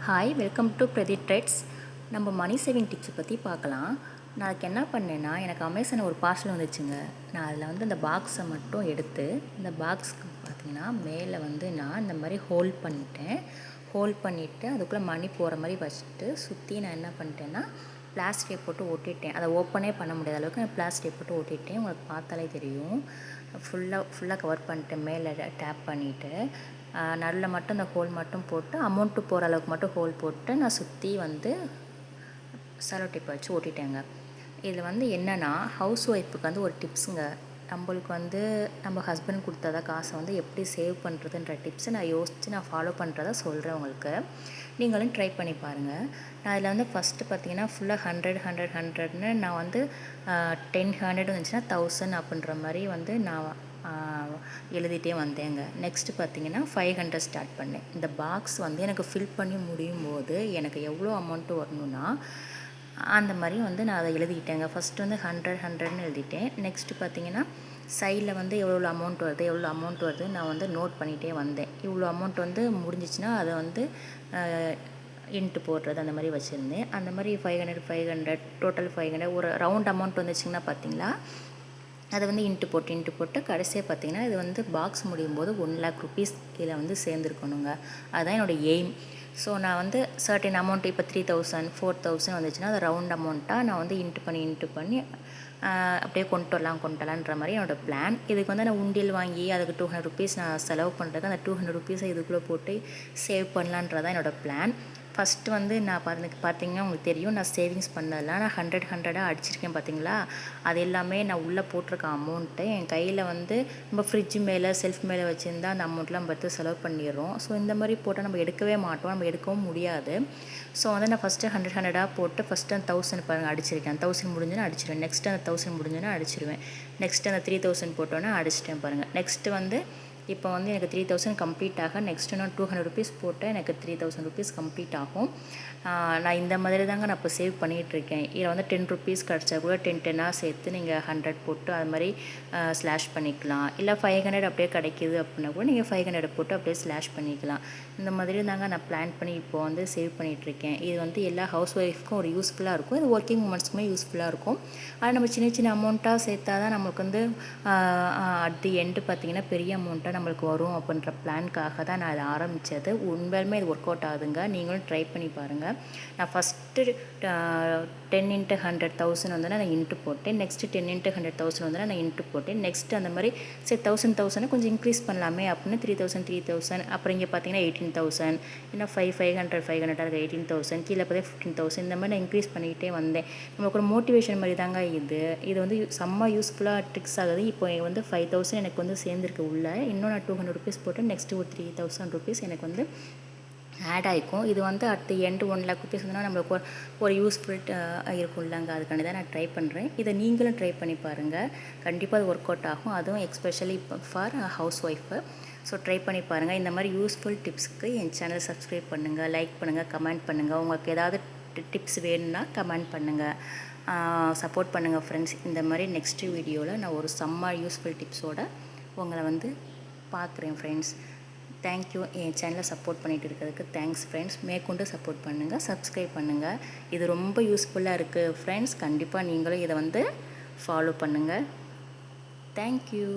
Hi, welcome to Pradeep threats. நம்ம மணி saving டிப்ஸை பற்றி பார்க்கலாம். நான் அதுக்கு என்ன பண்ணேன்னா, எனக்கு அமேசான் ஒரு பார்சல் வந்துச்சுங்க. நான் அதில் வந்து அந்த பாக்ஸை மட்டும் எடுத்து, இந்த பாக்ஸ்க்கு பார்த்திங்கன்னா மேலே வந்து நான் இந்த மாதிரி ஹோல்ட் பண்ணிவிட்டு அதுக்குள்ளே மணி போகிற மாதிரி வச்சுட்டு சுற்றி நான் என்ன பண்ணிட்டேன்னா பிளாஸ்டிக்கை போட்டு ஒட்டிட்டேன். அதை ஓப்பனே பண்ண முடியாத அளவுக்கு நான் பிளாஸ்டிக்கை போட்டு ஒட்டிட்டேன். உங்களுக்கு பார்த்தாலே தெரியும். ஃபுல்லாக கவர் பண்ணிட்டேன். மேலே டேப் பண்ணிவிட்டு நடுவில் மட்டும் இந்த ஹோல் மட்டும் போட்டு அமௌண்ட்டு போகிற அளவுக்கு மட்டும் ஹோல் போட்டு நான் சுற்றி வந்து செலோ டேப் வச்சு ஓட்டிட்டேங்க. இதில் வந்து என்னென்னா, ஹவுஸ் ஒய்ஃபுக்கு வந்து ஒரு டிப்ஸுங்க. நம்மளுக்கு வந்து நம்ம ஹஸ்பண்ட் கொடுத்தத காசை வந்து எப்படி சேவ் பண்ணுறதுன்ற டிப்ஸை நான் ஃபாலோ பண்ணுறதா சொல்கிறேன் உங்களுக்கு. நீங்களும் ட்ரை பண்ணி பாருங்கள். நான் இதில் வந்து ஃபஸ்ட்டு பார்த்தீங்கன்னா ஃபுல்லாக 100 நான் வந்து 10 வந்துச்சுன்னா 1000 அப்படின்ற மாதிரி வந்து நான் எழுதிட்டே வந்தேங்க. நெக்ஸ்ட்டு பார்த்திங்கன்னா 500 ஸ்டார்ட் பண்ணேன். இந்த பாக்ஸ் வந்து எனக்கு ஃபில் பண்ணி முடியும் போது எனக்கு எவ்வளோ அமௌண்ட்டு வரணுன்னா அந்த மாதிரி வந்து நான் அதை எழுதிக்கிட்டேங்க. ஃபஸ்ட்டு வந்து 100ன்னு எழுதிட்டேன். நெக்ஸ்ட்டு பார்த்திங்கன்னா சைடில் வந்து எவ்வளோ அமௌண்ட் வருது நான் வந்து நோட் பண்ணிகிட்டே வந்தேன். இவ்வளோ அமௌண்ட் வந்து முடிஞ்சிச்சுன்னா அதை வந்து இன்ட்டு போடுறது அந்த மாதிரி வச்சுருந்தேன். அந்த மாதிரி 500 டோட்டல் 500 ஒரு ரவுண்ட் அமௌண்ட் வந்துச்சுங்கன்னா பார்த்திங்களா, அதை வந்து இன்ட்டு போட்டு கடைசியாக பார்த்திங்கன்னா இது வந்து பாக்ஸ் முடியும் போது 1 lakh rupees இதில் வந்து சேர்ந்துருக்கணுங்க. அதுதான் என்னோடய எய்ம். ஸோ நான் வந்து சர்டின் அமௌண்ட் இப்போ 3000 4000 வந்துச்சுன்னா அது ரவுண்ட் அமௌண்ட்டாக நான் வந்து இன்ட்டு பண்ணி அப்படியே கொண்டு வரலான்ற மாதிரி என்னோடய பிளான். இதுக்கு வந்து நான் உண்டியல் வாங்கி அதுக்கு 200 rupees நான் செலவு பண்ணுறதுக்கு அந்த 200 rupees இதுக்குள்ளே போட்டு சேவ் பண்ணலான்றதான் என்னோடய பிளான். ஃபஸ்ட்டு வந்து நான் பார்த்தீங்கன்னா உங்களுக்கு தெரியும், நான் சேவிங்ஸ் பண்ணதெல்லாம் நான் 100 அடிச்சிருக்கேன் பார்த்தீங்களா. அது எல்லாமே நான் உள்ளே போட்டிருக்க அமௌண்ட்டு என் கையில் வந்து நம்ம ஃப்ரிட்ஜ் மேலே செல்ஃப் மேலே வச்சுருந்தா அந்த அமௌண்ட்லாம் பார்த்து செலவு பண்ணிடுறோம். ஸோ இந்த மாதிரி போட்டால் நம்ம எடுக்கவே மாட்டோம், நம்ம எடுக்கவும் முடியாது. ஸோ வந்து நான் ஃபஸ்ட்டு 100 போட்டு ஃபஸ்ட்டு அந்த 1000 பாருங்கள் அடிச்சிருக்கேன். 1000 முடிஞ்சுன்னா அடிச்சிடுவேன். நெக்ஸ்ட்டு அந்த 1000 முடிஞ்சுன்னா அடிச்சிடுவேன். நெக்ஸ்ட்டு அந்த 3000 போட்டோன்னா அடிச்சிட்டேன் பாருங்கள். நெக்ஸ்ட்டு வந்து இப்போ வந்து எனக்கு 3000 கம்ப்ளீட் ஆக நெக்ஸ்ட்டு நான் 200 rupees போட்டால் எனக்கு 3000 rupees கம்ப்ளீட் ஆகும். நான் இந்த மாதிரி தாங்க நான் இப்போ சேவ் பண்ணிகிட்ருக்கேன். இதில் வந்து 10 rupees கிடச்சா கூட 10 சேர்த்து நீங்கள் 100 போட்டு அது மாதிரி ஸ்லாஷ் பண்ணிக்கலாம். இல்லை 500 அப்படியே கிடைக்கிது அப்படின்னா கூட நீங்கள் 500 போட்டு அப்படியே ஸ்லாஷ் பண்ணிக்கலாம். இந்த மாதிரி தாங்க நான் பிளான் பண்ணி இப்போ வந்து சேவ் பண்ணிகிட்ருக்கேன். இது வந்து எல்லா ஹவுஸ் ஒய்ஃப்க்கும் ஒரு யூஸ்ஃபுல்லாக இருக்கும். இது ஒர்க்கிங் உமன்ஸ்க்குமே யூஸ்ஃபுல்லாக இருக்கும். ஆனால் நம்ம சின்ன அமௌண்ட்டாக சேர்த்தா தான் நமக்கு வந்து அட் தி எண்டு பார்த்திங்கன்னா பெரிய அமௌண்ட்டாக நம்மளுக்கு வரும் அப்படின்ற பிளான்காக தான் நான் அதை ஆரம்பித்தது. உண்மையிலுமே இது ஒர்க் அவுட் ஆகுதுங்க. நீங்களும் ட்ரை பண்ணி பாருங்கள். நான் ஃபஸ்ட்டு 10 into 100,000 வந்து நான் இன்ட்டு போட்டேன். நெக்ஸ்ட்டு 10 into 100,000 வந்து நான் இன்ட்டு போட்டேன். நெக்ஸ்ட்டு அந்த மாதிரி சரி 1000 கொஞ்சம் இன்க்ரீஸ் பண்ணலாமே அப்படின்னு 3000 அப்புறம் இங்கே பார்த்தீங்கன்னா 18,000 இன்னும் 500 இருக்குது 18,000 கீழே பார்த்தா 15,000 இந்த மாதிரி நான் இன்க்ரீஸ் பண்ணிக்கிட்டே வந்தேன். நமக்கு ஒரு மோட்டிவேஷன் மாதிரி தாங்க இது வந்து செம்ம யூஸ்ஃபுல்லாக ட்ரிக்ஸ் ஆகுது. இப்போ வந்து 5,000 எனக்கு வந்து சேர்ந்துருக்கு உள்ள. இன்னும் நான் 200 rupees போட்டு நெக்ஸ்ட்டு ஒரு 3,000 rupees எனக்கு வந்து ஆட் ஆகிக்கும். இது வந்து at the end 1 lakh rupees வந்து நம்மளுக்கு ஒரு யூஸ்ஃபுல் இருக்கும் இல்லைங்க. அதுக்காண்டி தான் நான் ட்ரை பண்ணுறேன். இதை நீங்களும் ட்ரை பண்ணி பாருங்கள். கண்டிப்பாக அது ஒர்க் அவுட் ஆகும். அதுவும் especially for house wife. So try பண்ணி பாருங்கள். இந்த மாதிரி யூஸ்ஃபுல் டிப்ஸ்க்கு என் சேனல் சப்ஸ்கிரைப் பண்ணுங்கள், லைக் பண்ணுங்கள், கமெண்ட் பண்ணுங்கள். உங்களுக்கு ஏதாவது டிப்ஸ் வேணும்னா கமெண்ட் பண்ணுங்கள், சப்போர்ட் பண்ணுங்கள் ஃப்ரெண்ட்ஸ். இந்த மாதிரி நெக்ஸ்ட்டு வீடியோவில் நான் ஒரு செம்ம யூஸ்ஃபுல் டிப்ஸோடு உங்களை வந்து பார்க்குறேன் ஃப்ரெண்ட்ஸ். தேங்க்யூ. என் சேனலை சப்போர்ட் பண்ணிகிட்டு இருக்கிறதுக்கு தேங்க்ஸ் ஃப்ரெண்ட்ஸ். மேற்கொண்டு சப்போர்ட் பண்ணுங்கள், சப்ஸ்கிரைப் பண்ணுங்கள். இது ரொம்ப யூஸ்ஃபுல்லாக இருக்குது ஃப்ரெண்ட்ஸ். கண்டிப்பாக நீங்களும் இதை வந்து ஃபாலோ பண்ணுங்கள். தேங்க்யூ.